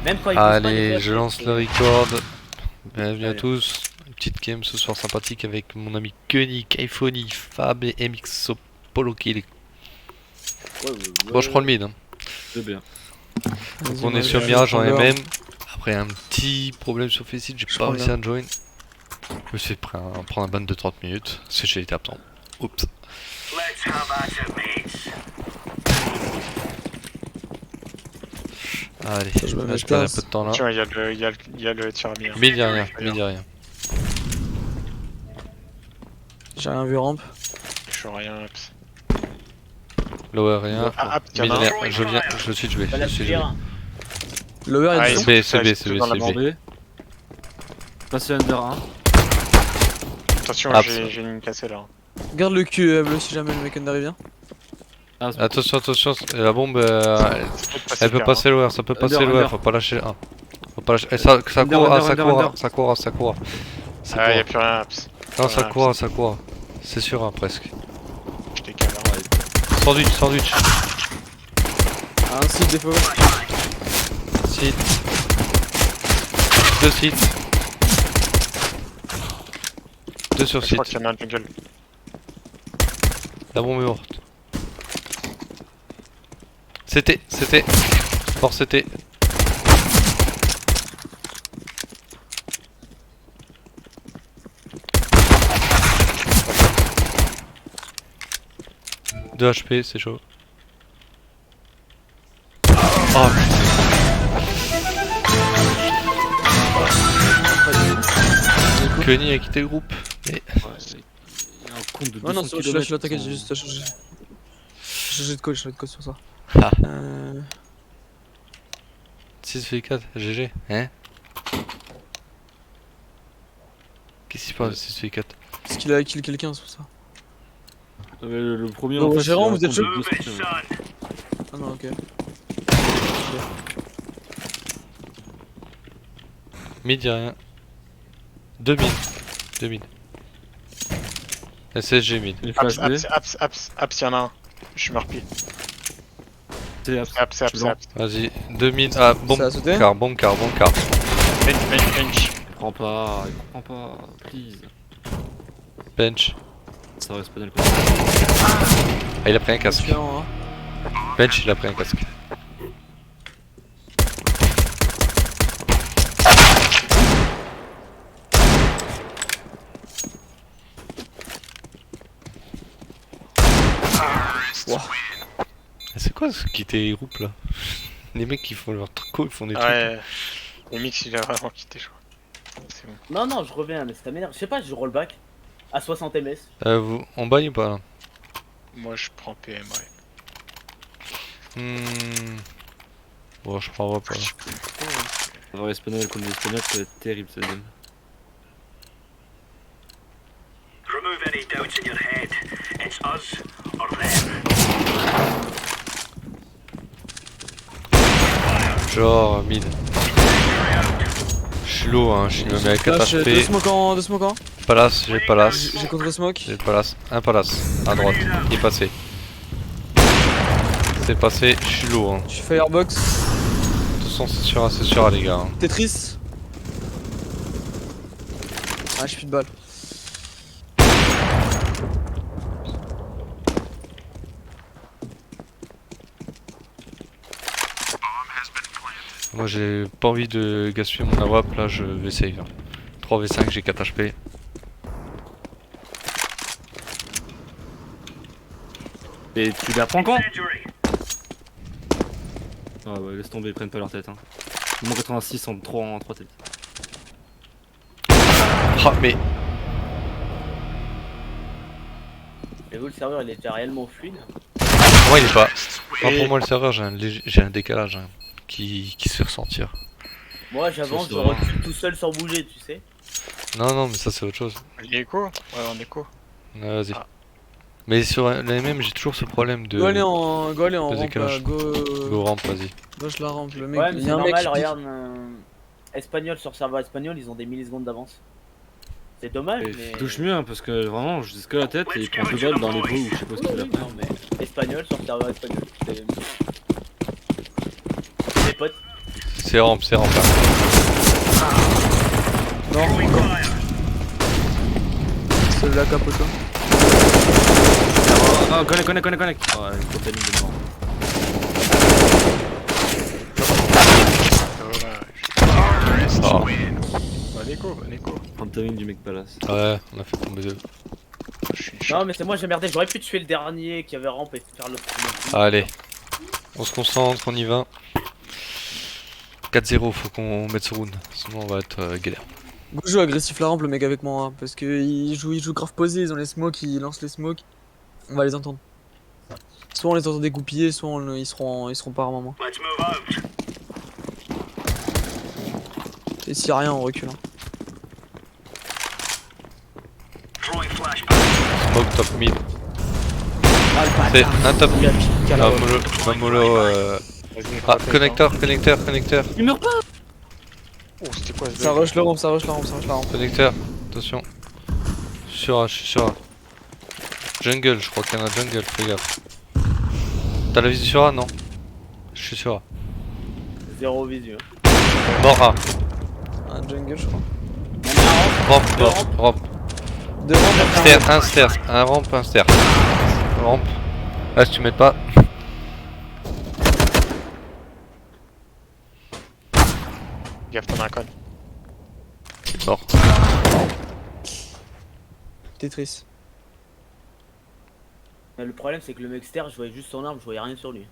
Même quand il pousse pas les Allez, flèches, je lance c'est- le record. Bienvenue à Allez. tous. Une petite game ce soir sympathique avec mon ami Kenny, Kaifoni, Fab et MXO Polo Kill. Ouais, Bon, je prends le mid. Hein. C'est bien. Donc Vas-y, on moi, est sur je Mirage en prends le MM. Après un petit problème sur Faceit, j'ai Je pas prends réussi à join. Je me suis pris prendre un ban de 30 minutes. Parce que j'ai été absent. Oups. Allez, Je me là, mets je perds un 15. peu de temps là. Tiens, il y a le tir à mire. Mid y'a rien, mid y'a rien. J'ai rien vu rampe. Je suis rien. Ups. Lower rien. Ah, Mid y'en a un. rien. Je viens, je suis joué. Pas la Je suis joué. cuillère. Lower Ah, est ils dessus. sont- CB, ils CB, sont CB, dans la CB. bande. Bandé. Passé under 1. Attention, Ah, j'ai une cassée là. Garde le cul, bleu, si jamais le mec under vient. Ah, c'est Attention, attention, la bombe elle peut faire, passer lower, ça peut passer Under, lower, under. faut pas lâcher un. Faut pas lâcher. Ça Under, court, under, ça under, court, under. ça court, ça court. Ça Ah, y'a court. plus rien. Ups. Non, ça Voilà, court, ça court. C'est sûr, hein, presque. Je décale. Sandwich, sandwich. Un site défaut. Site. Deux sites. Deux sur Je crois site. qu'il y en a un jungle. La bombe est morte. C'était. Fort c'était. Deux HP, c'est chaud. Oh Kenny a quitté le groupe. Mais Il y a un compte de 200 Ouais, non, je km. suis là, t'inquiète, j'ai juste changé. J'ai changé de code sur ça. Ah. 6v4, GG, hein? Qu'est-ce qu'il parle de 6v4? Parce qu'il a kill quelqu'un, c'est pour ça. Le premier Donc, en face, Gérard, il y a un vous êtes compte chaud de 200 km. Ah non, ok. Mid y'a rien. 2 mid. 2 mid. SSG mid. Une Aps, flash B. Aps, y'en a un. Je suis morpi. C'est Aps. Vas-y, 2 mid. Ah, bombe Ça a sauté car, bombe car. Bench. Il prend pas, please. Bench. Ça reste pas dans le Ah, il a pris un casque. Différent, hein. Bench, il a pris un casque. Wow. C'est quoi ce quitter les groupes là? Les mecs qui font leur truc, ils font des trucs. Ouais. Le mix, il a vraiment quitté, je crois. C'est bon. Non, je reviens, mais ça m'énerve. Je sais pas, je rollback à 60 ms. On bagne ou pas là? Moi, je prends PM, ouais. Bon, je prends pas là. Avoir espagnol contre l'espagnol, ça va être terrible cette game. Remove any doubts in your head. It's us or them. Genre mid. Je suis low, hein, je me mets à 4 Flash, deux HP. smoke en. Palace, j'ai palace. J'ai contre smoke. J'ai palace. Un palace. À droite. Il est passé. C'est passé, je suis low. Hein. Je suis firebox. De toute façon, c'est sûr, les gars. Hein. Tetris. Ah, j'ai plus de balles. Moi, j'ai pas envie de gaspiller mon AWP. Là, je vais save. 3v5, j'ai 4 HP. Et tu la prends quand? Injury. Ah ouais, laisse tomber, ils prennent pas leur tête. Hein. Mon 86 en 3 têtes. Ah, mais. Et vous, le serveur, il est déjà réellement fluide. Moi, il est pas. Enfin, pour moi, le serveur, j'ai un décalage hein, qui se fait ressentir. Moi, j'avance, Ça, je ça va. recule tout seul sans bouger, tu sais. Non, mais ça, c'est autre chose. Il est écho? Ouais, on est écho. Vas-y. Ah. Mais sur la MM, j'ai toujours ce problème de. Go aller en de rampe, décalage. Go ramp, vas-y. Gauche la rampe, le mec. Ouais, mais il y c'est a un mec normal, qui- regarde. Espagnol sur serveur espagnol, ils ont des millisecondes d'avance. C'est dommage, Et mais. touche mieux hein, parce que vraiment, je dis que la tête et il prend 2 balles dans les bras ou je sais pas ce Oui, qu'il a oui, fait. non, mais espagnol sur serveur espagnol. C'est. Mes potes. C'est rampe, c'est rampe. Non, encore. C'est la capote. Ah, connect. Ah, une contamine de mort. Dommage. Ah. Bon écho. Contamine du mec palace. Ouais, on a fait tomber deux. Je suis Non, chaud. mais c'est moi, j'ai merdé. J'aurais pu tuer le dernier qui avait rampe et faire le premier. Allez, on se concentre, on y va. 4-0, faut qu'on mette ce round, sinon on va être galère. Go joue agressif la rampe le mec avec moi hein, parce que ils jouent grave posé, ils ont les smokes, ils lancent les smokes. On va les entendre. Soit on les entend dégoupiller, soit ils seront pas à un moment. Let's move out. Et s'il y a rien on recule. Hein. Throwing flashbang. Smoke top mid. Ah, le C'est bâtard. un top mid. Cala- Mamolo, Vas-y, Ah, rappelle, connecteur. Il meurt pas. Oh, c'était quoi ce Ça bug rush la rampe, ça rush la rampe. Connecteur, attention. Je suis sur A, Jungle, je crois qu'il y en a jungle, fais gaffe. T'as la visu sur A, non? Je suis sur A. Zéro visu. Mort A. Un jungle je crois. Rampe. Deux rampes, Un stair, un rampe, un stair. Rampe. Là, si tu m'aides pas. Gaffe, t'en as un con. Mort. Tetris. Mais le problème, c'est que le mec ster, je voyais juste son arme, je voyais rien sur lui.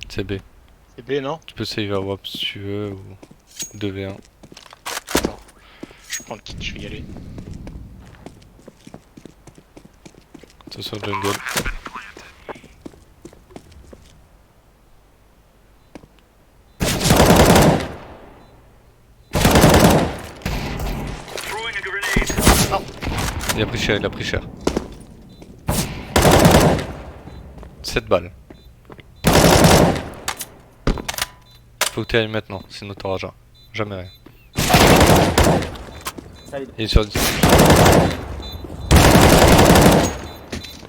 C'est B. C'est B, non? Tu peux save à WAP si tu veux, ou 2v1. Je prends le kit, je vais y aller. Attention jungle. Throwing a grenade. Il a pris cher. 7 balles. Faut que tu ailles maintenant, sinon t'auras jamais rien. Ça, Il est sur 10.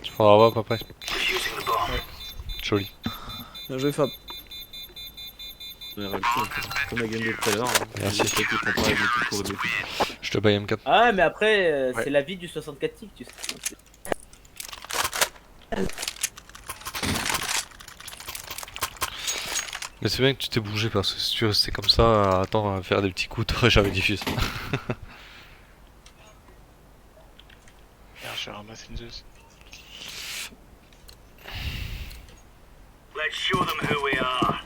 Tu prendras WAP après. Defusing the bomb. Joli. Bien joué Fab. On a réussi, comme la game de tout à l'heure. Hein. Merci. Le mec qui prend pas avec le petit cours de Je te baille M4. Ah, mais après, Ouais. c'est la vie du 64 tic, tu sais. Mais c'est bien que tu t'es bougé parce que si tu restais comme ça à attendre à faire des petits coups, t'aurais jamais diffusé. Merde, j'ai ramassé une Zeus. Let's show them who we are.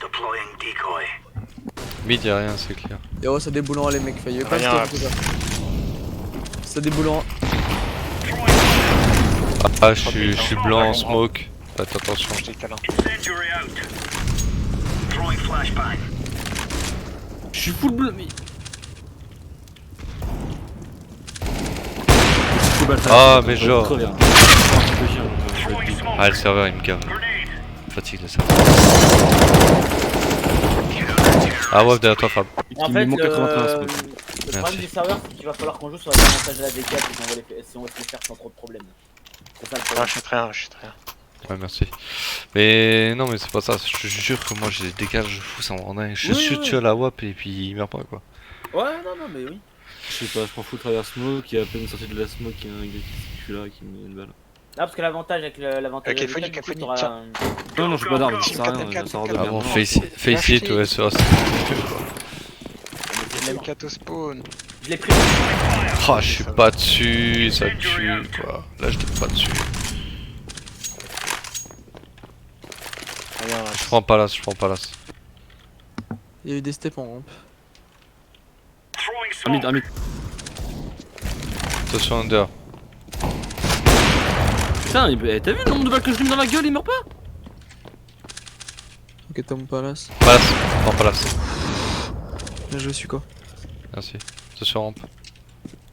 Deploying decoy. Mid y'a rien, c'est clair. Yo ça déboule en les mecs, failli pas Rien, se faire. Ça déboule en. Ah, je suis blanc en smoke. Faites attention. Je t'ai câlin. Incendiary out. Throwing flashbang. Je suis full bleu, mais. Ah, mais genre. Throwing Ah, le smoke. serveur il me gave. Grenade. Fatigue le serveur. Ah, WAP derrière toi, Fab. En Il fait, me manque 93. le Merci. problème du serveur, c'est qu'il va falloir qu'on joue sur l'avantage de la D4 si on va se les faire sans trop de problèmes. C'est ça le Ah, problème. je suis très rien, je suis très rien. Ouais, merci. Mais non, mais c'est pas ça. Je te jure que moi j'ai des dégages fous, ça me rend dingue. Je Oui, suis oui. tué à la WAP et puis il meurt pas quoi. Ouais, non, mais oui. Je sais pas, je prends full travers smoke, il y a à peine sorti de la smoke, il y a un gars qui suis là et qui me met une balle. Ah, parce que l'avantage avec l'avantage Ok, de la Fanny, D4, du coup, Fanny, t'auras tiens. Non, non, je suis pas d'armes, Team ça sert à 4, rien, ça rend de Ah merde. bon, Non, face it, ouais, ça c'est quoi. C'est le 4 au spawn. Je l'ai pris. Ah, je suis pas dessus, ça tue quoi. Là, je t'ai pas dessus. Rien, là, Je prends Palace, Il y a eu des steps en rampe. Throwing Un mid, smoke. Attention under. Putain, t'as vu le nombre de balles que je lui mets dans la gueule, il meurt pas? Ok Tom Palace. Palace, prends Palace. Bien joué Suko. Merci. Attention rampe.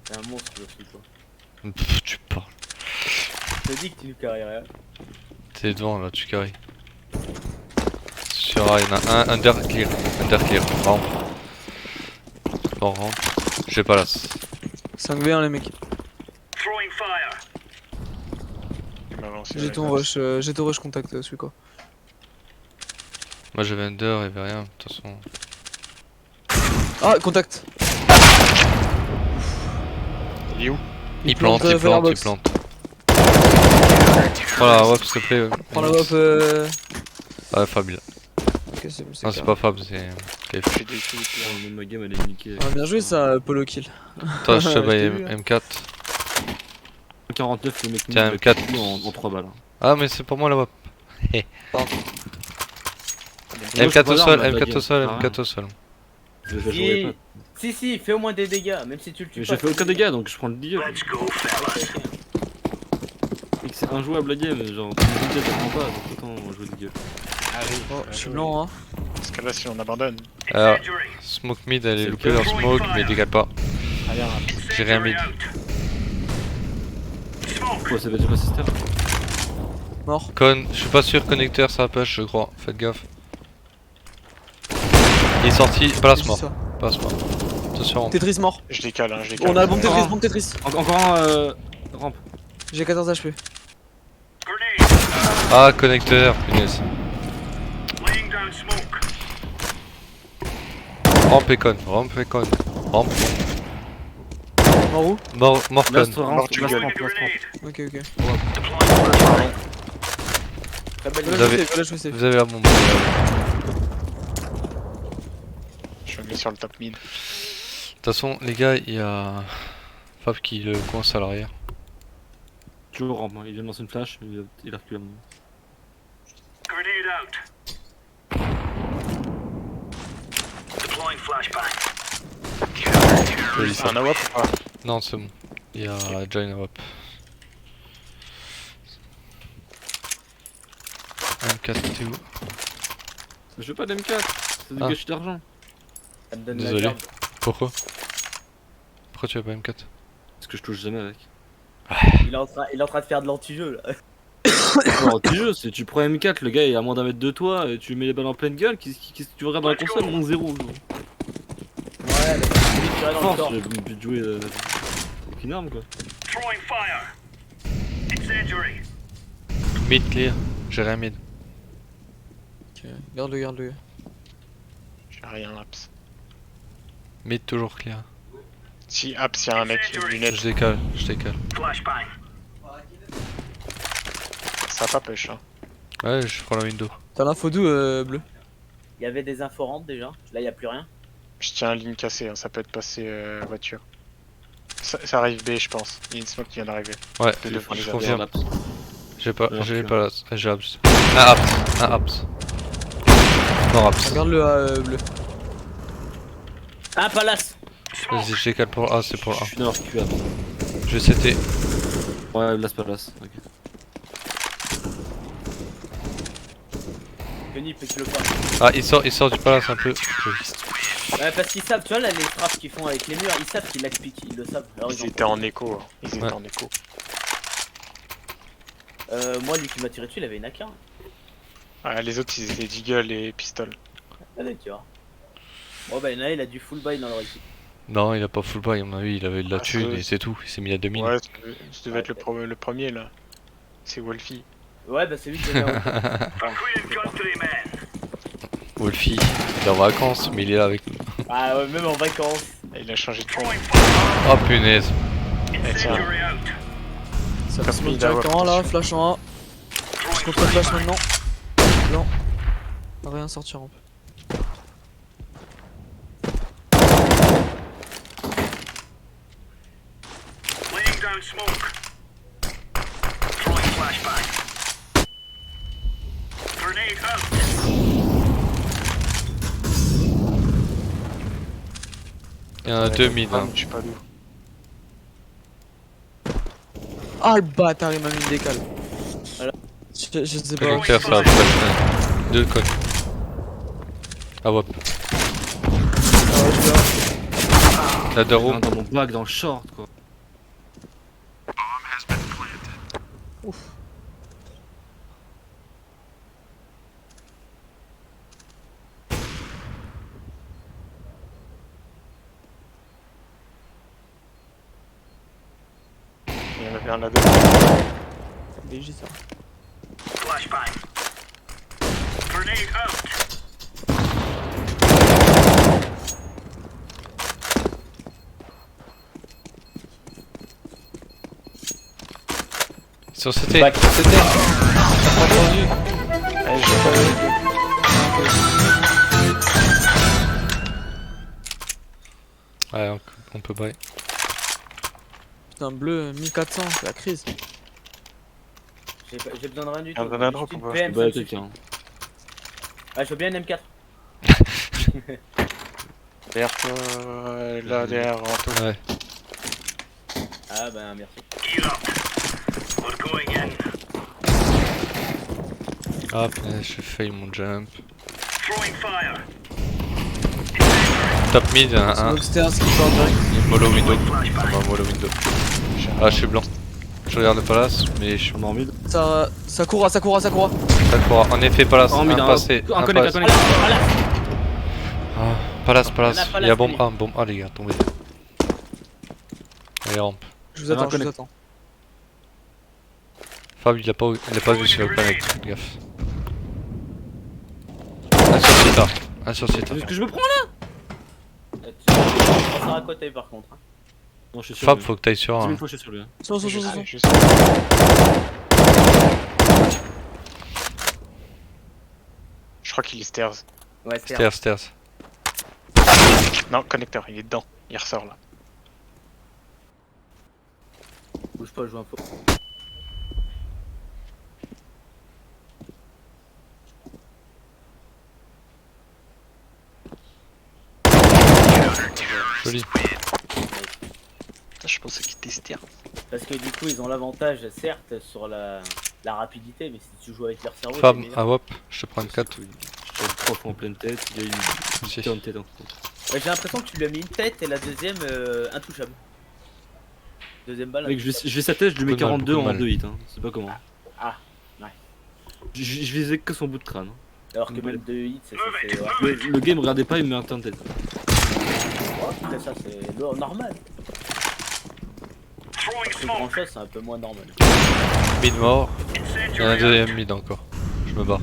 C'est un monstre, le truc, quoi. Pff, tu parles. Je te dis que tu nous carries rien. T'es devant là, tu carry. Sur A, il y en a un under clear. Under clear. Rampe. Bon, rampe. J'ai pas l'as. 5v1 les mecs. Throwing fire. Il m'a lancé J'ai la ton glace. rush, j'ai ton rush contact celui quoi. Moi j'avais under, il y avait rien. De toute façon. Ah, contact. Il est où? Il plante, il plante, il plante. Voilà, hop, s'il te plaît. Prends la hop. Ah, Fab là. Ok, c'est Non, c'est carré. pas Fab, c'est. KF. J'ai des shoots là. Oh, ma game elle est niquée. Ah, bien joué ça, Polo Kill. Toi, je te Je baille t'ai vu, hein. M4. 49 le mec Tiens, nous M4. met tout en 3 balles. Ah, mais c'est pour moi la WAP. Moi, je M4 suis au pas sol, là, M4 au sol, ah, M4 au sol. Je jouerai pas. Si, fais au moins des dégâts, même si tu le tues Mais pas. j'ai fait aucun dégât donc je prends le deal. Let's go, fellas. Et que c'est injouable la game, genre tout le budget je prends pas donc autant jouer des gueules. Allez, Oh, je suis blanc hein. Parce que là, si on abandonne, Alors, Incendiary. smoke mid, elle est C'est loupée le leur cas. smoke, mais décale pas. allez, un J'ai rien mis. Incendiary out. Smoke. Oh ça va déjà pas sister. Mort. Con, je suis pas sûr, connecteur ça push, je crois. Faites gaffe. Il est sorti, place J'ai mort. ça. Place mort. Attention. Tetris mort. Je décale, hein, je décale. On a bon Tetris, Ah. bon Tetris. Encore un rampe. J'ai 14 HP. Grenade. Ah, connecteur, punaise. Laying down smoke. Rampe et con, rampe et con. Rampe, Mort où? mort con. Last rampe, Mort, tu last gueules. rampe, last rampe. Ok, ok. Deploying flashbang. Très belle Vous avez- Voilà, je fais safe. Vous avez la bombe. Je me mets sur le top mid. De toute façon, les gars, il y a Fab qui le coince à l'arrière. Toujours rampe, hein. Il vient de lancer une flash, il a reculé. Grenade out. Deploying flashbang. Joli, ça. Un AWP ou pas? Non, c'est bon. Il y a Join Up. M4 t'es où? Je veux pas d'M4, c'est du Ah. gâchis d'argent. Ça me donne Désolé. la garde. Pourquoi? Pourquoi tu as pas M4? Parce que je touche jamais avec. Il est en train de faire de l'anti-jeu là. Alors, petit jeu, c'est tu prends M4, le gars est à moins d'un mètre de toi, et tu lui mets les balles en pleine gueule, qu'est-ce que tu regardes dans la console? Mon 0. Ouais, mais tu tirais dans le Force, corps. j'ai pu te jouer aucune arme quoi. Throwing fire. Incendiary. Mid clear. J'ai rien mid. Ok, garde-le, garde-le. J'ai rien, Aps. Mid toujours clear. Si, Aps, y'a un mec, lunettes, Je décale, je décale. Flashbang. ça va pas push, hein. Ouais, je prends la window. T'as l'info d'où, bleu? Il y avait des informantes déjà. Là, il y a plus rien. Je tiens une ligne cassée, hein. Ça peut être passé voiture. Ça arrive B, je pense. Il y a une smoke qui vient d'arriver. Ouais, De devant les je avions. confirme. J'ai pas, Alors j'ai que- pas la. J'ai abs. Un abs. Un abs. Non, abs. Regarde-le, bleu. Ah, Palace. Vas-y, je décale pour le A, c'est pour le Je A. suis dans leur QA. Je vais CT. Ouais, là c'est pas place. Ok. Kenny, pète le pas. Ah, il sort du palace un peu. Joli. Ouais, parce qu'ils savent, tu vois là, les frappes qu'ils font avec les murs, ils savent qu'ils l'expliquent, ils le savent. Alors, Ils en étaient en profitent. écho, hein. Ils étaient Ouais. en écho. Moi, lui qui m'a tiré dessus, il avait une AK. Ah, les autres, ils étaient Deagle et Pistol. Allez, tu vois. Bon, bah, il a du full buy dans leur équipe. Non, il a pas full buy, à mon avis, il avait de la Ah, thune ça- et c'est tout. Il s'est mis à 2000. Ouais, ça devait être le premier là. C'est Wolfie. Ouais, bah, c'est lui qui est là. Queen country man. Wolfie, il est en vacances, mais il est là avec nous. Ah, ouais, même en vacances. Et il a changé de ton. Throwing fire. Oh punaise. Incendiary out. Ça Top se mid, met direct AWP, en A là, attention. flash en A. Throwing Contre-flash flashbang. maintenant. Blanc. Rien sortir en peu. Laying down smoke. Throwing flashbang. Grenade out. Il y en a deux mid. Ah, Hein. je sais pas d'où. Ah le bâtard, il m'a mis une décale. Voilà. Je sais pas. Connecteur, ça va flash. Deux con. Ah ouais. Ah ouais, je verrai. La deux Rien roues. dans mon bac dans le short quoi. y en avait un là-dedans. BJ ça. Flashbang. Grenade out. Sur CT. Back. CT. T'as pas entendu? Allez, je vais Ouais, on peut buy. Putain, bleu, 1400, c'est la crise. J'ai besoin de rien du tout. Un grenade Juste drop une ou pas PM, ça Bah, me suffit. quelqu'un. Ah, je veux bien une M4. derrière toi, là derrière Anto. Ouais. Ah bah merci. Gear up. We're going in. Ah, putain, j'ai failli mon jump. Throwing fire. Top mid, un Smoke stairs qui part direct. mollo window. Flashbang. On va mollo window. Ah, je suis blanc. Je regarde le palace, mais je suis On est en mid. Ça court, ça court, ça court. pas court. En effet, palace. En mid, Un passé. un Un connect, un passé. connect. Ah, palace, palace. Il y en a palace, Il y a bombe lui. A, bombe A, les gars, tombez. Allez, rampe. Je vous attends, je vous attends. Fab, il a pas vu sur le connect, gaffe. Un sur Cita. Un sur Cita. Est-ce que je me prends là? Tu seras à côté par contre. hein. Non, je suis sûr. Fab, lui. faut que t'ailles sur 10 un. 000 fois je suis sur lui. Hein. Son. Allez, juste. Je crois qu'il est stairs. Ouais, c'est Stairs, stairs. Non, connecteur, il est dedans. Il ressort là. Bouge pas, je joue un faux. Joli. Putain, je pensais qu'il était stairs. Parce que du coup, ils ont l'avantage, certes, sur la rapidité, mais si tu joues avec leur cerveau, Fab, c'est meilleur. ah hop, je te prends une 4. Je tire 3 fois en pleine tête. Il y a une Si. putain de tête en fait. Ouais, j'ai l'impression que tu lui as mis une tête et la deuxième intouchable. Deuxième balle. Mec, je vais sa tête, je lui mets Beaucoup de mal, 42 beaucoup de en mal. 2 hits. Hein. C'est pas comment. Ah, ouais. Je visais que son bout de crâne. Hein. Alors que même 2 hits, c'est. Ouais. Le game, regardez pas, il me met un putain de tête. Après, ça, c'est normal. Throwing C'est grand smoke. chose, c'est un peu moins normal. Mid mort. Il y en a un Incendiary. deuxième mid encore. Je me barre.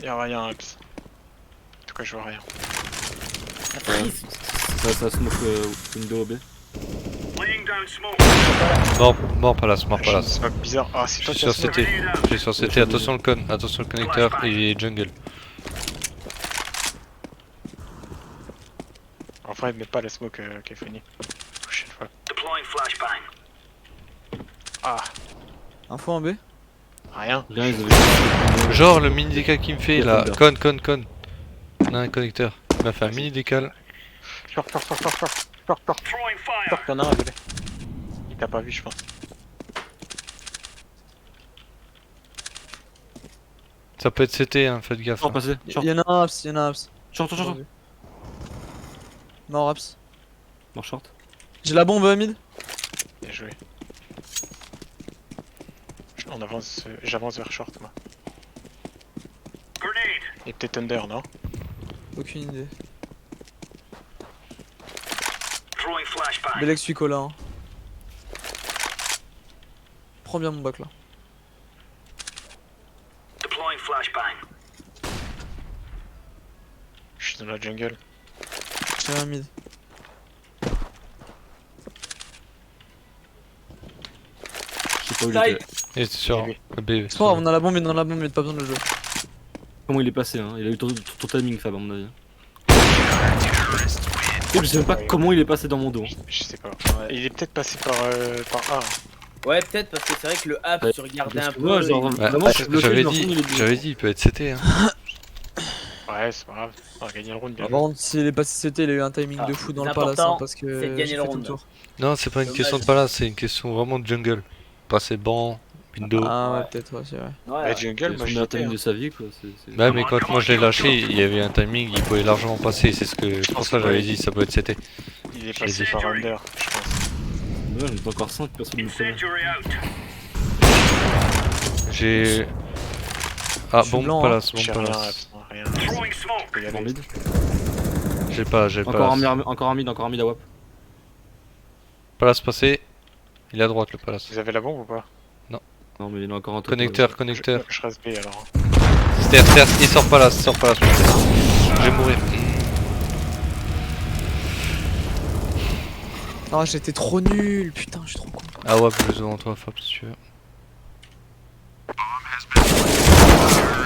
Y'a rien, Axe. En tout cas, je vois rien. Ça frise. Ça smoke window B. Laying down smoke. Mort palace, mort Je suis palace. smoke bizarre. Ah, c'est Je toi suis qui as sur smoke. CT. Je suis sur CT, attention le con, attention le connecteur et jungle. En vrai, mais pas la smoke qui est finie. Prochaine fois. Deploying flashbang. Ah, Info en B. rien. Rien, ils avaient. Genre le mini décal qu'il me fait Il y a là, Thunder. con. On a un connecteur. Il m'a fait un mini décal. Short. Throwing fire. Y'en a un, désolé. Il t'a pas vu, je pense. Ça peut être CT, hein, faites gaffe. Short hein. passé. Short, Y'en a un Aps, y'en a un Aps. short. Mort Aps. Mort short. J'ai la bombe mid. Bien joué. On avance, j'avance vers short, moi. Grenade. Il est peut-être under, non? Aucune idée. Throwing flashbang. Belex suit Cola. Hein. Prends bien mon bac là. Deploying flashbang. Je suis dans la jungle. J'ai un mid. Je sais pas où il Side. était. Et c'est sur Oui. le B. C'est pas grave, on a la bombe, mais pas besoin de le jouer. Comment il est passé, hein. Il a eu ton timing, Fab, à mon avis. Je sais même pas comment il est passé dans mon dos. Je sais pas. Ouais. Il est peut-être passé par A. Ouais, peut-être parce que c'est vrai que le hack, Ouais, tu regardais un parce que peu. moi, genre, et- Ouais, Vraiment, je suis bloqué, j'avais je me dit, retourne, il est j'avais dit, il peut être CT. Hein. Ouais, c'est pas grave. On va gagner le round, bien Par joué. contre, s'il est passé CT, il a eu un timing Ah, de fou dans le le palace important, hein, parce que c'est de gagner j'ai le fait tout round. tour. Non, c'est pas une Dommage. question de palace, c'est une question vraiment de jungle. Passer banc, window. Ah ouais, Ouais. peut-être, ouais, c'est vrai. Ouais, La ouais. jungle, Son moi je meilleur l'étais, timing hein. de sa vie, quoi. Ouais, mais quand moi je l'ai lâché, il y avait un timing, il pouvait largement passer. C'est ce que, pour ça j'avais dit, ça peut être CT. Il est Je l'ai passé dit. par under, je pense. Ouais, j'en ai encore 5, personne ne me connaît. Incendiary out. J'ai. Ah, Je suis bombe blanc, palace, J'ai bombe rien, palace. rien. Throwing Tu smoke. peux y En aller. mid. J'ai pas Encore un palace. mid, encore un mid à WAP. Palace passé. Il est à droite le palace. Vous avez la bombe ou pas? Non, mais il y en a encore un truc. Connecteur, connecteur. Je reste B alors. Terre, il sort palace, Je vais mourir. Ah, j'étais trop nul, putain, je suis trop con. Ah ouais, je devant toi, Fab, si tu veux.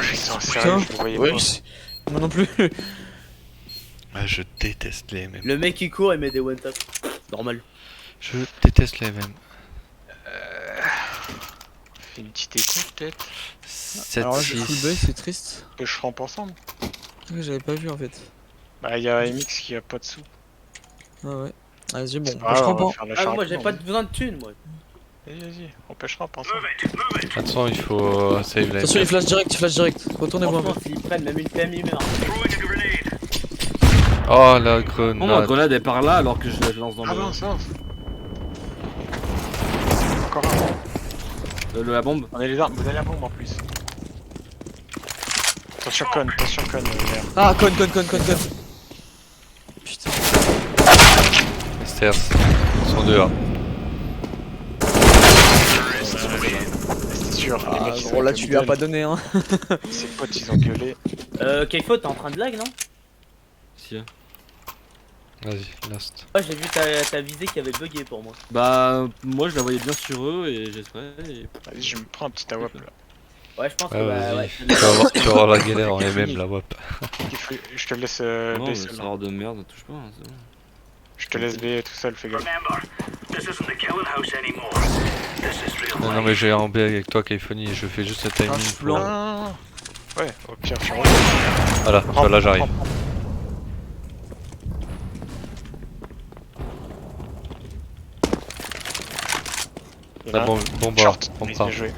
Putain, sérieux, je le voyais Ouais, pas. moi non plus. Ah, je déteste les MM. Le mec qui court, il met des one tap. Normal. Je déteste les MM. Fais une petite écho peut-être. 7, Alors là, j'ai full buy, 6. c'est triste. Que je rampe ensemble. J'avais pas vu en fait. Bah y'a MX qui a pas de sous. Ah ouais. Vas-y, bon, C'est on pas pêche grave, on va rampant. faire la Ah, charge moi j'ai ensemble. pas besoin de thunes, moi. Vas-y, on pêchera pas ensemble. Move it, move it. Attention, il faut save la Attention, il MM. flash direct, il flash direct. Retournez-vous un peu. Franchement, s'ils prennent même une PM, ils meurent. Throwing a grenade. Oh la Oh, ma grenade. grenade est par là alors que je la lance dans Ah le. non, ça. Encore un. La bombe. On a les armes, vous avez la bombe en plus. Attention con, merde. Ah, con. Putain. Stairs. Ils sont dehors. C'était sûr, les Ah, mecs ils gros, là, ont tu lui as pas donné, hein. Ses potes ils ont gueulé. Keifo, t'es en train de lag, non? Si. Vas-y, last. Ouais, j'ai vu ta visée qui avait bugué pour moi. Bah, moi je la voyais bien sur eux et j'espérais. Et... Vas-y, je me prends un petit AWP là. Ouais, je pense que Ouais, bah, vas-y. ouais. Tu vas avoir la galère en MM la WAP. Je te laisse non, B mais seul. ça hors de merde, touche pas. Hein, c'est bon. Je te laisse B tout seul, fais gaffe. Remember, this isn't the killing house anymore. This is real Non, life. mais j'ai un B avec toi, Kaifoni, et je fais juste le timing. je suis pour- blanc. Ah, ouais, au pire, je suis en Voilà, tu vois, là j'arrive. La bombe, bombe bas, Short, bombe mais bas. bien joué.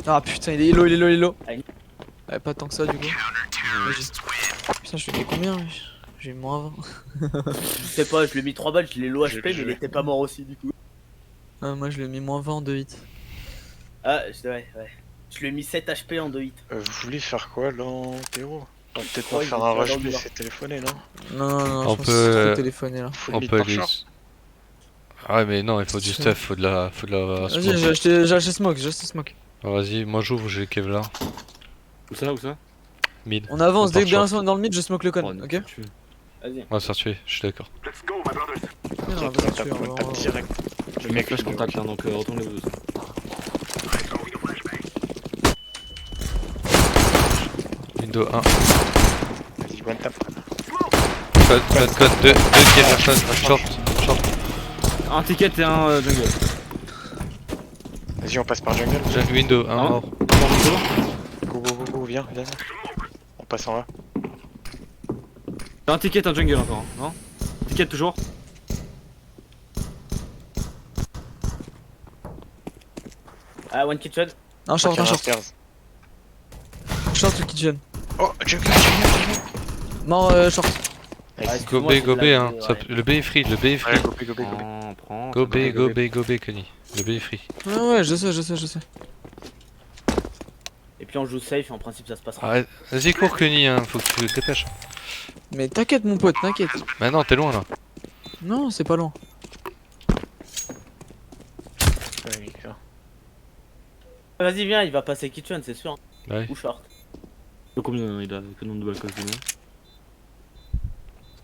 Ah putain, il est low. Ah, Ouais, pas tant que ça du coup. Vas-y. Putain, je lui ai mis combien lui? J'ai mis moins 20. Je sais pas, je lui ai mis 3 balles, je l'ai low Je- HP, mais je- il était pas mort aussi du coup. Ah, moi je lui ai mis moins 20 en 2 hits. Ah, ouais. Je lui ai mis 7 HP en 2 hits. Vous voulez faire quoi là, Théo? On va peut-être Ouais, pas faire il un est rush dans B, le c'est téléphoné, non? Non, On je pense que peut, c'est trop téléphoné là. Full On mid peut par aller. short. Ah ouais, mais non, il faut du stuff, faut de la Vas-y, smoke. j'ai acheté smoke. Ah, vas-y, moi j'ouvre, j'ai Kevlar. Où ça, où ça? Mid. On avance, On dès part que bien short. sont dans le mid, je smoke le con, Oh, ok? tu- Vas-y. On va se faire tuer, je suis d'accord. Let's go, my brothers. Non, on va Tape, tuer, on va- tape direct. Je mets flash contact, hein, donc retournez-vous. Throwing a flashbang. Window 1. Vas-y, one tap. Code, 2 qui est short. Un ticket et un jungle. Vas-y, on passe par jungle. Window 1 Hein mort. Go, viens. On passe en A. Un ticket, un jungle encore, hein, non? Ticket toujours. Ah, one kitchen. Un short, Tiens, un short. stairs. Short ou kitchen. Oh, jungle. Mort, short. Ouais, Go excuse-moi, B, c'est go de B, la- hein. ouais. Ça- Le B est free, le B est free. Ouais, go B. Prends. Go B, Connie. Le B est free. Ouais, je sais. Et puis on joue safe, en principe ça se passera. Arrête, vas-y, cours, Connie, hein. Faut que tu te dépêches. Mais t'inquiète, mon pote, t'inquiète. Mais non, t'es loin là. Non, c'est pas loin. Ouais, viens. Vas-y, viens, il va passer kitchen, c'est sûr. Ouais. Ou short. Combien il a? Quel nombre de balles combien?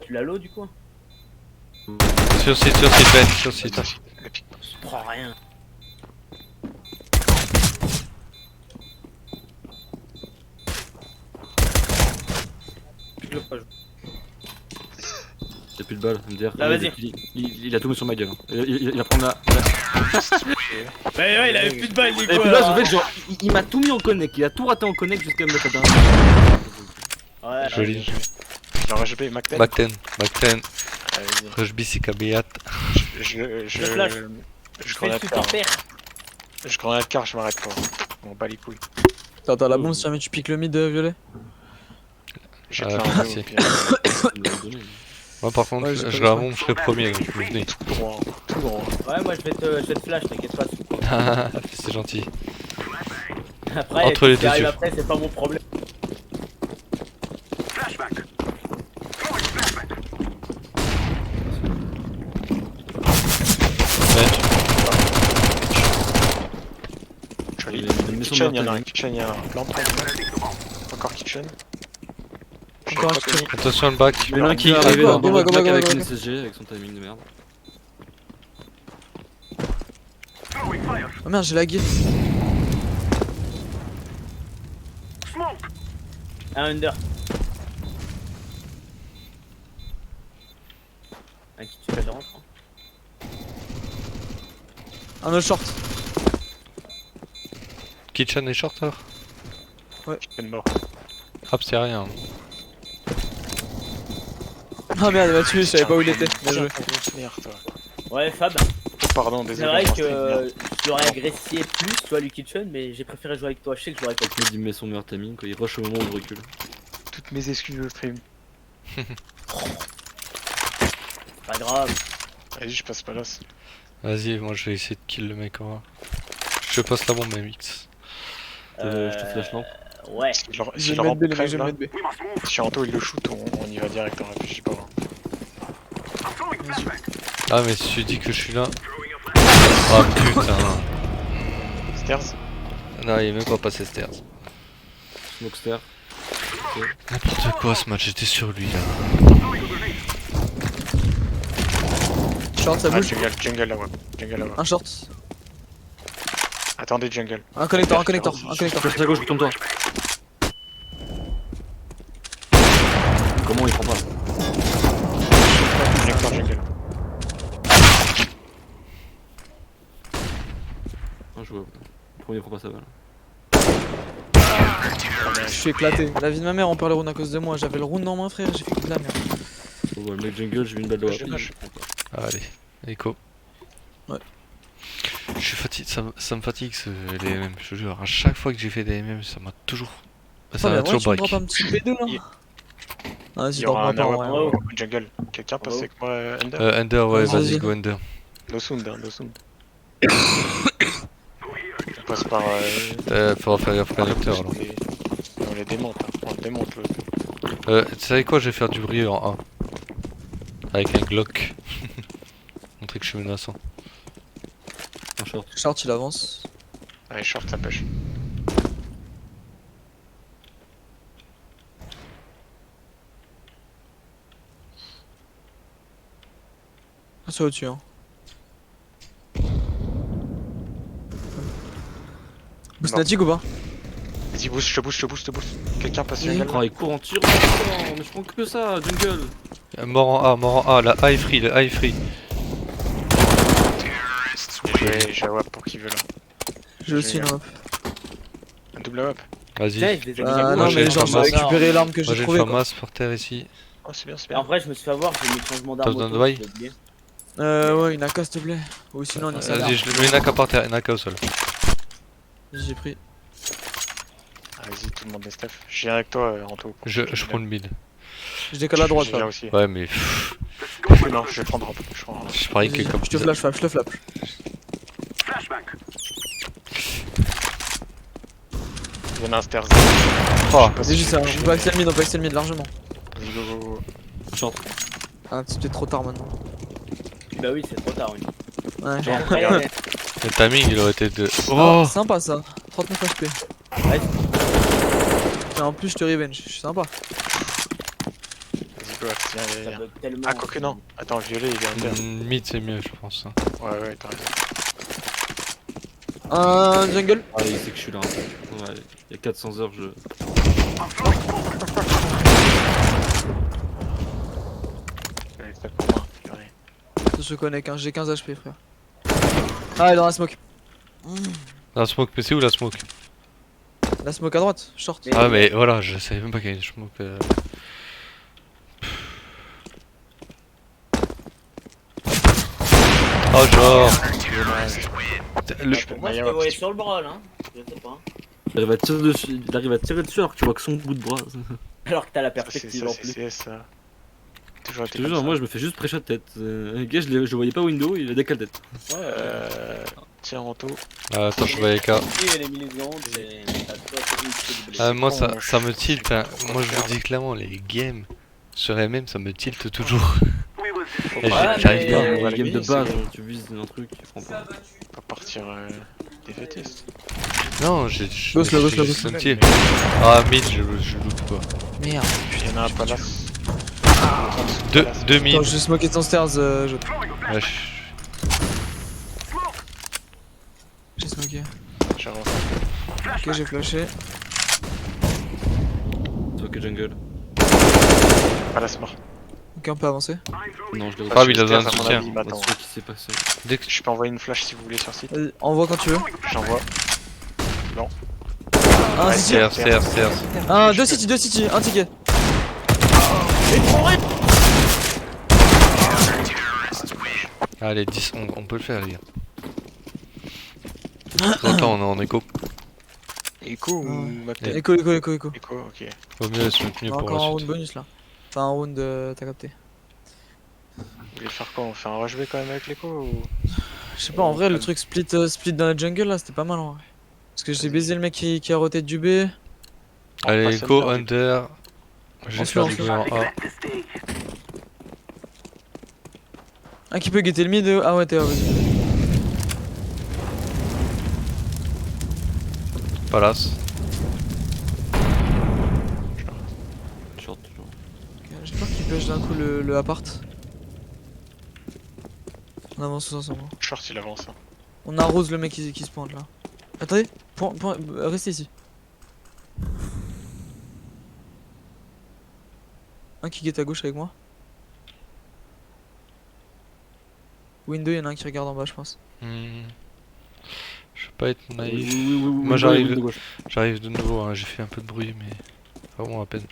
Tu l'as low du coup? Sur site, Ben, sur site. Le pic. Je prends rien. Je le pas jouer. Y'a plus de balles, me dire. Là, vas-y. Il a tout mis sur ma gueule. Hein. Il va prendre la. Mais ouais, il avait plus de balles du coup. Et puis là, alors. en fait, genre, il m'a tout mis en connect. Il a tout raté en connect jusqu'à me mettre la dernière. Ouais, Joli. Je vais rajouter Macten. Macten. Vas-y. Rush B, c'est Kabeat. Je flash. Je fais le grenade super car. père. Je grenade car, je m'arrête pas. On bat les couilles. T'as la bombe si jamais tu piques le mid violet. J'ai Ah, plein merci. au pire. Moi, par contre, Ouais, j'ai pas je le choix. ramon, je serai premier, donc vous venez. Tout droit. Ouais, moi je vais te flash, t'inquiète pas. C'est gentil. Après, Entre ce les qui deux arrive yeux. après, c'est pas mon problème. Flashback. Throwing flashback. Bench. kitchen, il y en a un. timing. Kitchen, il y en a un. Lampe, encore kitchen. Encore un kitchen. Attention le bac. Il y en a un qui est Go, arrivé go, dans go, le go, bac go, avec go, une go. SSG avec son timing de merde. Throwing fire. Oh merde, j'ai lagué. Smoke. Un under. Un qui tue la rentre. Un autre short. Kitchen et short alors. Kitchen mort. Hop, c'est rien. Ah merde, il m'a tué, je savais pas où il était. Bien joué. Ouais, Fab. Pardon, C'est désolé. vrai j'en que sais merde. je l'aurais agressé plus, tu vois, le kitchen, mais j'ai préféré jouer avec toi. Je sais que je l'aurais pas tué. Il met son meilleur timing quand il rush au moment où il recule. Toutes mes excuses au stream. Pas grave. Vas-y, je passe pas là. Vas-y, moi je vais essayer de kill le mec en bas. Je passe la bombe MX. Je te flash lampe. Ouais. Si Je le vais le mettre rampe B, les mecs, crève je vais là, le mettre B. We must move. si Anto il le shoot, on y va direct, on réfléchit pas. I'm throwing flashbang. Ah, mais si tu dis que je suis là. Throwing a flash. Oh putain. Stairs. Non, il est même pas passé stairs. Smokester. N'importe quoi ce match, j'étais sur lui là. Throwing a grenade. Short, ça Ah, bouge. jungle là, ouais. Jungle là, ouais. Un short. Attendez, jungle. Un connecteur, un connecteur, un connecteur. Flash à gauche, tourne-toi. Comment il prend pas? Connecteur jungle. Injouable. Le premier prend pas sa balle. Je suis éclaté. La vie de ma mère, on perd le round à cause de moi. J'avais le round en main, frère, j'ai fait que de la merde. Bon, bah, le mec jungle, j'ai mis une balle de Dommage, rapide. dommage. Allez, Echo. Ouais. Je suis fatigué, ça me fatigue les MM, je te jure. À chaque fois que j'ai fait des MM, ça m'a toujours. Ça Oh, m'a mais ouais, toujours tu me break. drops un petit B2 là. Il- Ah, vas-y, Il y aura drop-moi un pas. AWP Ouais. au jungle. Quelqu'un passe avec moi, Under. Under, ouais, Vas-y. vas-y, go Under. No sound, hein, no sound. Go here. On passe par. Faudra faire gaffe connecteur alors. On les démonte, hein. On le démonte le. Tu savais quoi, je vais faire du bruit en A. Avec un Glock. Montrer que je suis menaçant. Un short. Short, il avance. Allez, short, ça pêche. Ah, c'est au-dessus, hein. Boost Non. natique ou pas? Vas-y, boost, je te boost, je te boost, je te boost. Quelqu'un passe Oui. jungle. Oh, il court en tir. Oh, mais je prends que ça, jungle. Mort en A, la A est free, la A est free. J'ai un WAP pour qui veut là. J'ai aussi une hop. Un double WAP. Vas-y. Tiens, je les ai mis à Ah gauche. non, j'ai mais une genre, j'ai fameuse- récupéré l'arme que Moi j'ai j'ai une trouvée. quoi. FAMAS par terre ici. Oh, c'est bien, c'est Et bien. en vrai, je me suis fait avoir, j'ai mis le changement T'as d'arme. besoin de auto, bail j'ai oublié. Ouais, une AK s'il te plaît. Ou sinon, on y Vas-y, je le mets une AK par terre, une AK au sol. J'ai pris. Ah, vas-y, tout le monde est staff. Je viens avec toi, Anto. Je prends le mid. Je décale à droite Je viens là. aussi. Ouais, mais pff, Non, je vais prendre rampe. Je prends rampe. je parie que comme Je te flash, Fab, je te flash. Flashbang. Il y en a un stairs. Oh, Je sais pas C'est si juste je- ça, je- on peut axer le mid, on peut axer le mid largement. Vas-y, go, go, go. Un short. Ah, c'est peut-être trop tard maintenant. Bah oui, c'est trop tard, oui. Ouais. Bon, après, le timing il aurait été de. Oh, Oh sympa ça. 39 HP. Ouais. Et en plus, je te revenge. Je suis sympa. Vas-y, go, viens, viens, ça viens. bug tellement. Ah, quoique non. Attends, violet, il est under. Mid c'est mieux, je pense. Hein. Ouais, ouais, t'as raison. Un jungle. Ah, il sait que je suis là. Ouais, il y a 400 heures, je. I'm throwing smoke. Allez, staff pour moi. Purée. Ça se connecte, hein. J'ai 15 HP, frère. Ah, il est dans la smoke. La smoke, mais c'est où la smoke? La smoke à droite, short. Mais- Ah, mais voilà, je savais même pas qu'il y avait une smoke. Oh, genre. Je peux Moi, je mailler te un voyais petit- sur le bras là. Hein. Je sais pas. Il arrive à tirer dessus, il arrive à tirer dessus alors que tu vois que son bout de bras. Alors que t'as la Ça, c'est perspective ça, en c'est plus. CS ça. Toujours Je été te comme jure, ça. moi je me fais juste pré-shot tête. Le gars, je le voyais pas window, il a décalé tête. Tiens, Anto. Ah, attends, je vais avec A. Et les millisecondes, c'est. à toi, c'est une petite doublée. Ah, moi con, ça me tilt. Hein. Moi je vous dis clairement, les games sur MM ça me tilt toujours. We will Eh, Ouais, j'arrive mais- pas. on va Les la games de gagner, base, c'est- tu vises un truc, tu prends pas. Pas partir défaitiste. Non, Ghost, là, ghost, là, j'ai ghost. senti. Ah, mid, je loot quoi. Merde. Il y en a un palace. Deux mid. Attends, je vais smoker ton stairs, je... Ouais, J'ai smoké. J'avance. Ok, j'ai flashé. Ok, jungle. Palace mort. Ok, on peut avancer. Non, je l'ai Ah oui, il a Stairs, besoin de à mon soutien. avis, il m'attend. Ce qui s'est passé. Dès que Je peux envoyer une flash si vous voulez sur site. Vas-y, envoie quand tu veux. J'envoie. Un Ouais, city. CR. Un, deux city, un ticket. Allez, 10, on peut le faire, les gars. Attends, on est en écho. Echo ou Mactel Écho. Echo, ok. Vaut mieux se mettre mieux On a pour encore un la round suite. bonus là. Enfin, un round, t'as capté. Vous voulez faire quoi? On fait un rush B quand même avec l'écho ou... Je sais pas, en vrai, le truc split dans la jungle là, c'était pas mal en vrai. Parce que j'ai baisé le mec qui a roté du B. Allez, passe go under, under. Je vais se faire lance. du bruit en A. Un qui peut guetter le mid. Ah ouais, t'es vas-y. Palace. Short, genre. Ok, j'ai peur qu'il pêche d'un coup le appart. On avance tous ensemble. Short il avance. Hein. On arrose le mec qui se pointe là. Attendez, restez ici. Un qui guette à gauche avec moi. Window, il y en a un qui regarde en bas, je pense. Je vais pas être naïf. Oui, Moi, oui, j'arrive. de gauche. J'arrive de nouveau, hein. J'ai fait un peu de bruit, mais vraiment à peine.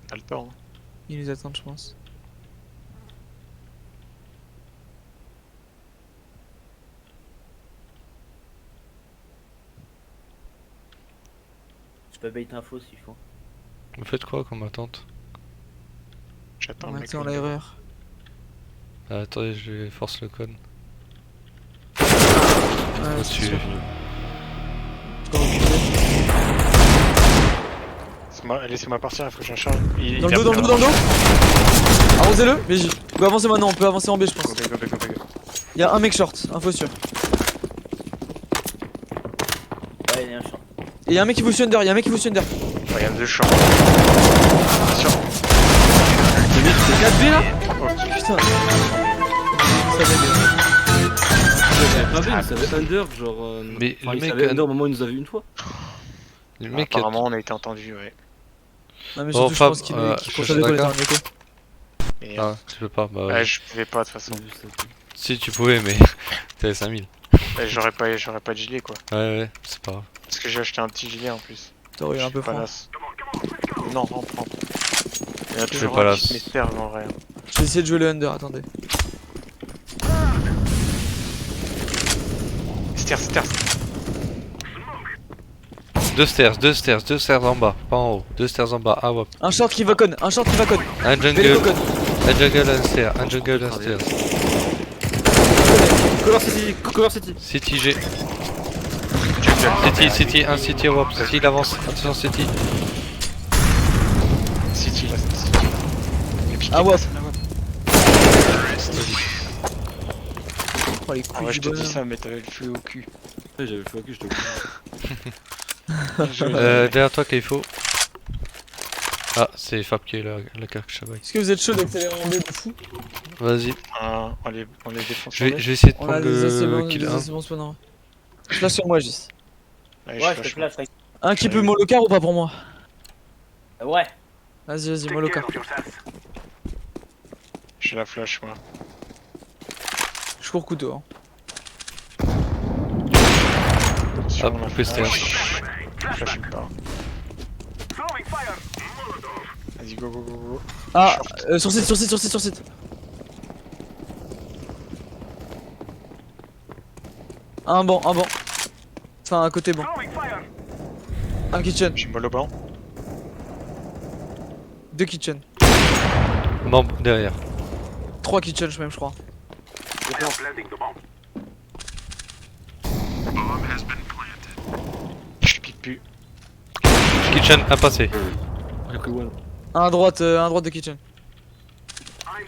T'as le temps. Hein. Ils nous attendent, je pense. Je peux bait info s'il faut. Vous faites quoi comme attente? J'attends On le a mec. été en l'erreur. Ah, attendez, je vais force le code. Ouais, Au-dessus. c'est sûr. Faut reculer. Laissez-moi partir, il faut que j'en charge. Dans le dos, dans le dos. Arrosez-le, mais on peut avancer maintenant, on peut avancer en B, je pense. Go. Y'a un mec short, info sûr. Ouais, il y a un champ. Et y'a un mec qui vous suit under, y'a un mec qui vous suit under. Il y a deux champs. Attention. Le mec c'est 4B là. Ok. Putain. Ça Ah ben, ça va être under, genre. Mais enfin, le il mec savait a- under, au moment où il nous a vu une fois. Le mec a... Apparemment on a été entendu, ouais. Non mais Bon, surtout je Fab, pense qu'il je qu'il suis pensait décoller dans d'accord. le écho. Et, Ah, tu peux pas, bah... ouais, je pouvais pas de toute façon. Si, tu pouvais, mais t'avais 5000. Ouais, j'aurais pas de gilet quoi. Ouais, c'est pas grave. Parce que j'ai acheté un petit gilet en plus. T'aurais eu Je un suis peu pas franc. las. Non, on prend. Il y a Je toujours suis pas un las. petit mystère en vrai. Je vais essayer de jouer le under, attendez. Stairs. Deux stairs en bas, pas en haut. Deux stairs en bas, ah ouais. Un short qui va con, Un jungle, Vélo con. un jungle, un stairs. Cover City. City G. City, un City Europe. City, il avance. Attention, City. City là. Les piquets, Ah ouais. personne la voit. Oh les En couilles vrai, je du te dis bonheur. ça, mais t'avais le feu au cul. Ouais, j'avais fait ok, je te Derrière toi, Kaifo. Ah, c'est Fab qui est la carte Shabai. Est-ce que vous êtes chaud d'accélérer en B de fou? Vas-y, On les défonce. je vais essayer de On a prendre des assez le bons, kill des 1. assez bons spawners. Flash sur moi, Gis. Ouais, Ouais, je te flash, t'inquiète. Un qui peut molocar ou pas pour moi? Ouais. Vas-y, molocar. J'ai la flash moi. Je cours couteau. Hein. Attention, Hop, la coupé flash. stairs. Flash une part. Vas-y, go. Ah, sur site. Un banc. Enfin, un côté banc. Un kitchen. J'ai mollo banc. 2 kitchen. Membre derrière. 3 kitchen, je crois. Je pique plus. Kitchen, un passé. J'ai pris one. Un à droite de kitchen.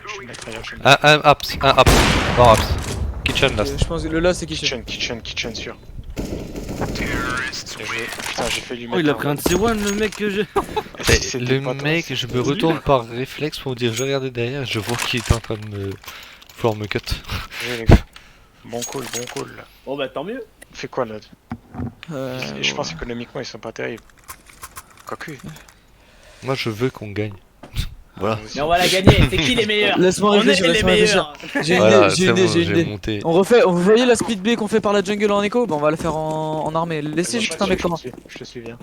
Je vais mettre ailleurs, je vais Un apps, Bon apps. Kitchen last. Je pense que le là c'est Kitchen. Kitchen sûr. Putain, j'ai fait lui Oh, il a mettre pris un T1 le mec que j'ai. Le mec, je me retourne par réflexe pour dire je regardais derrière, je vois qu'il était en train de me vouloir me cut. Ouais, les gars. Bon call là. Bon bah tant mieux. On fait quoi là? Je pense Ouais. économiquement ils sont pas terribles. Quoique. Moi je veux qu'on gagne. Voilà. Mais on va la gagner, c'est qui les meilleurs? Laisse-moi On est réfléchir, les laisse-moi réfléchir. meilleurs. J'ai une Voilà, idée, j'ai c'est une idée, bon, j'ai une j'ai idée. monté. On refait, vous voyez la split B qu'on fait par la jungle en écho? Bah on va le faire en armée. Laissez juste un mec comme moi. Je te suis bien.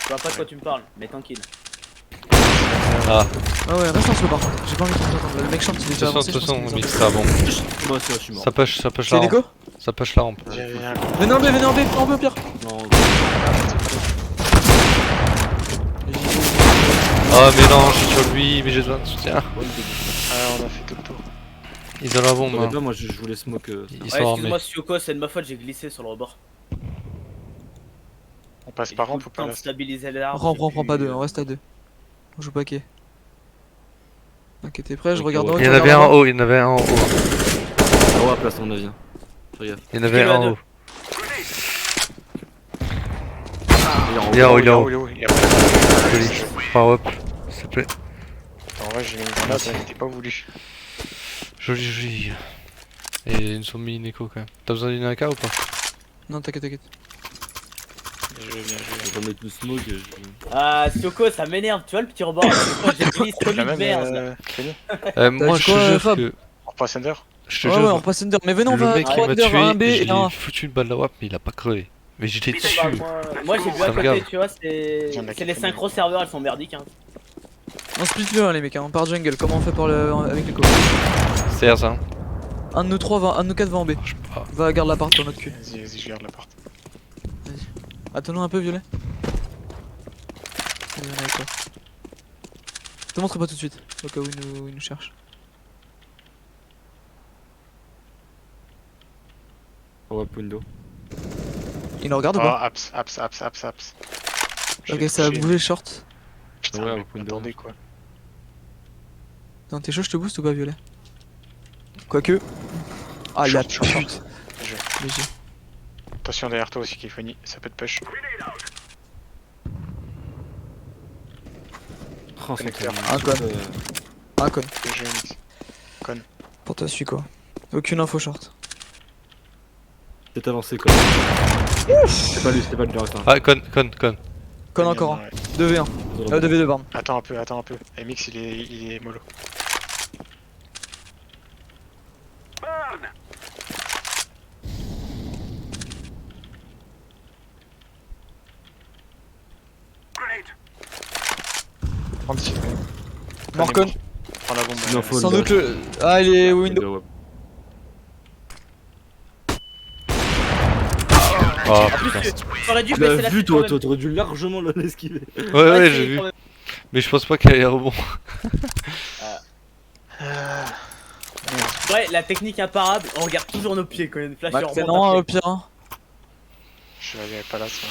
Je vois pas de quoi tu me parles, mais tranquille. Ah, Ah ouais, reste en slow par contre. J'ai pas envie qu'il m'entende. Le mec chante, il est de déjà toute avancé. façon, je pense mix qu'il ça bon. Moi, je suis mort. Ça push C'est la une rampe. écho? Ça push la rampe. Viens. Venez en B, au pire. Non, Ah mais non, je suis sur lui, mais j'ai besoin de soutien. Ah, on a fait tout le tour. Ils ont la bombe. t'en Hein. pas, moi je voulais smoke. Ils Ouais, sont armés. excuse-moi Sioko, c'est de ma faute, j'ai glissé sur le rebord. On passe J'ai par tout rampe le ou temps pas de là? stabiliser l'arbre. Prends pas deux, on reste à deux. On joue pas quai. Ok, t'es prêt? Je Ok, regarde ouais. en haut. Il y tu en avait regardes un en en haut, il y en avait un en haut. On va place, on a bien. Regarde. Il y en avait Fais-le un à en deux. haut. Il est en haut, il est en haut. Il est en Joli. Power up, s'il te plaît. En vrai, j'ai mis une grenade, elle n'était pas voulu. Joli. Et une zombie une écho quand même. T'as besoin d'une AK ou pas? Non, t'inquiète. Bien joué. On va mettre le smoke. Ah, Sioko, ça m'énerve, tu vois le petit rebord là, des fois, je glisse comme La une même, merde. Là. Kenny. Moi dit je te quoi, jure Fab que. On repasse Ender. Je te Ouais, ouais, on jure. passe Under. Mais venez, on Le va mec à il m'a Under, un tué, B et et je un l'ai A. foutu une balle de WAP mais il a pas crevé. Mais j'étais Bah, dessus. moi j'ai vu Ça à me côté, garde. tu vois, Viens de la c'est les quête, synchro serveurs, elles sont merdiques. Hein. On split le 1 les mecs, hein. On part jungle. Comment on fait avec les co? C'est ça. Un de nous 3 va, un de nous 4 va en B. Je sais pas. Va garde l'appart sur notre cul. Vas-y, je garde la porte. Attends-nous un peu, Violet. Allez, viens avec toi. Te montre pas tout de suite, au cas où il nous cherche. On va window. Il nous regarde ou Oh, pas? apps. Ok, ça a bougé short. Putain, Ouais, mec, au window. attendez quoi. Attends, t'es chaud, je te booste ou pas, Violet? Quoique. Ah, il a Short. pute. Bien joué. GG. Attention derrière toi aussi, Kifoni, ça peut te push. Oh, Connecteur. Un con. Ah, con. Bien joué, Mix. Pour toi, suis quoi? Aucune info short. C'est avancé quoi. C'est pas lui, le reste. Ah, con. Con encore un. 2v1. 2v2 pardon. Attends un peu. MX il est mollo. Burn! Grenade! 36 secondes. Morcon. Prends la bombe. Il en faut Sans le doute le. Ah, il est window. Ouais. Oh En putain. plus, t'aurais dû Tu baisser l'as la vu tête toi, quand même. t'aurais dû largement l'esquiver. Ouais, c'est j'ai vu. quand même- Mais je pense pas qu'elle ait rebond. Ouais, la technique imparable, on regarde toujours nos pieds quand il y a une flash Bah, sur c'est rebond non, après. au pire. Hein. Je vais aller pas là, ça.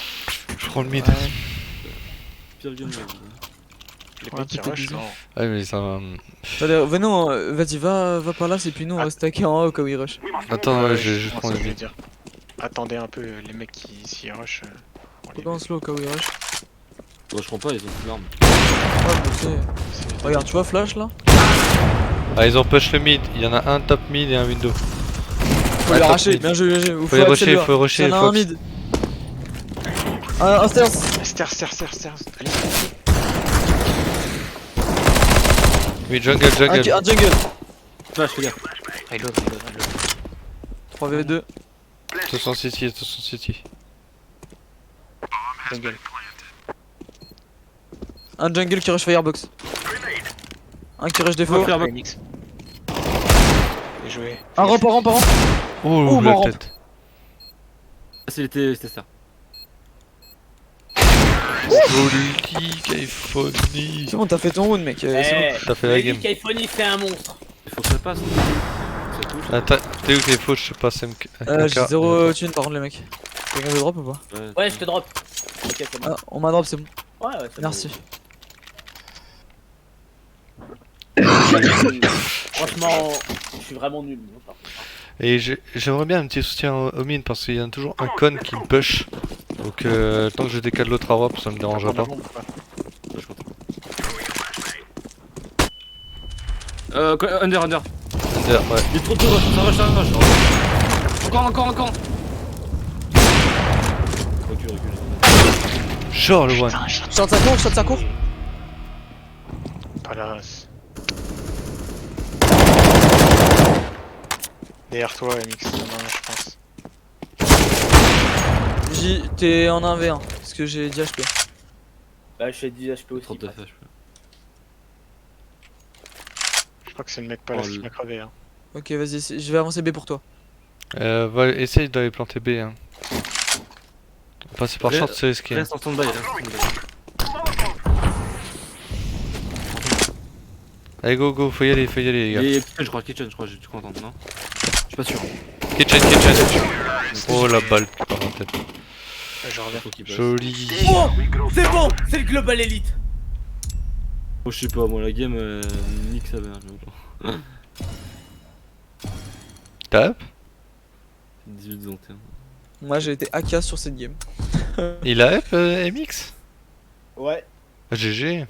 Je prends le mid. Ouais. Pire game. Les Ouais, mecs qui peut-être rush, bizarre. non. Ouais, mais ça. Allez, venez, vas-y, va par là, c'est puis nous on Ah. reste taqué en haut au cas où il rush. Attends, ouais, je c'est prends ça le que je voulais mid. dire. Attendez un peu les mecs qui s'y rush. On les Faut qu'on slow au cas où il rush. Je comprends pas, ils ont plus l'arme. Ouais, mais tu sais. c'est- Regarde, tu vois Flash là? Ah, ils ont push le mid. Il y en a un top mid et un window. Faut Ouais, les top arracher, mid. bien joué, bien joué. Ou Faut les rusher, accélérer. faut rusher, Il y en a Fox. un mid. Un stairs. Stairs. Allez. Oui, jungle. Un jungle. Flash, fais gaffe. Reload. 3v2. Attention city. Jungle. Un jungle qui rush firebox. Un qui rush défaut. Faire MX. Bien joué. Un ramp. Oh, Oh, la bon, tête. C'était ça. Joli, Kaifoni. C'est bon, t'as fait ton round, mec. C'est bon. Eh, T'as fait la j'ai game. dit qu'Iphone c'est un monstre. Il faut que ça passe. Ça touche. Ah, t'es où tes faux, je sais pas, MK. J'ai 0 thune par contre, les mecs. Quelqu'un veut drop ou pas? Ouais, je te drop. Ok, c'est bon. Ah, on m'a drop, c'est bon. Ouais, c'est Merci. bon. Franchement, je suis vraiment nul. Moi, par contre. Et j'aimerais bien un petit soutien au mine parce qu'il y a toujours un con qui me push. Donc tant que je décale l'autre AWP, ça me dérangera pas. Je suis content. Under. Ouais. Il est trop tôt, ça rush. Encore. Recule. Genre le one. Short sa cour. Pas la race. Derrière toi, MX, je pense. T'es en 1v1, parce que j'ai 10 HP. Bah, je fais 10 HP aussi. 39 HP. Je crois que c'est le mec pas là Oh, qui le- m'a crevé. Hein. Ok, vas-y, je vais avancer B pour toi. Essaye d'aller planter B. Hein. Passer par Reste- short, c'est risqué. Reste en stand-by. Allez, go, faut y aller, les gars. Et kitchen, je crois, tu comprends, non? Je suis pas sûr. Kitchen. Oh la balle par la tête. Je reviens. Faut qu'il passe. Joli. Oh, c'est bon, c'est le Global Elite. Oh, je sais pas, moi la game nique sa mère. Tape. 18-21. Moi j'ai été AK sur cette game. Il a up MX Ouais. GG.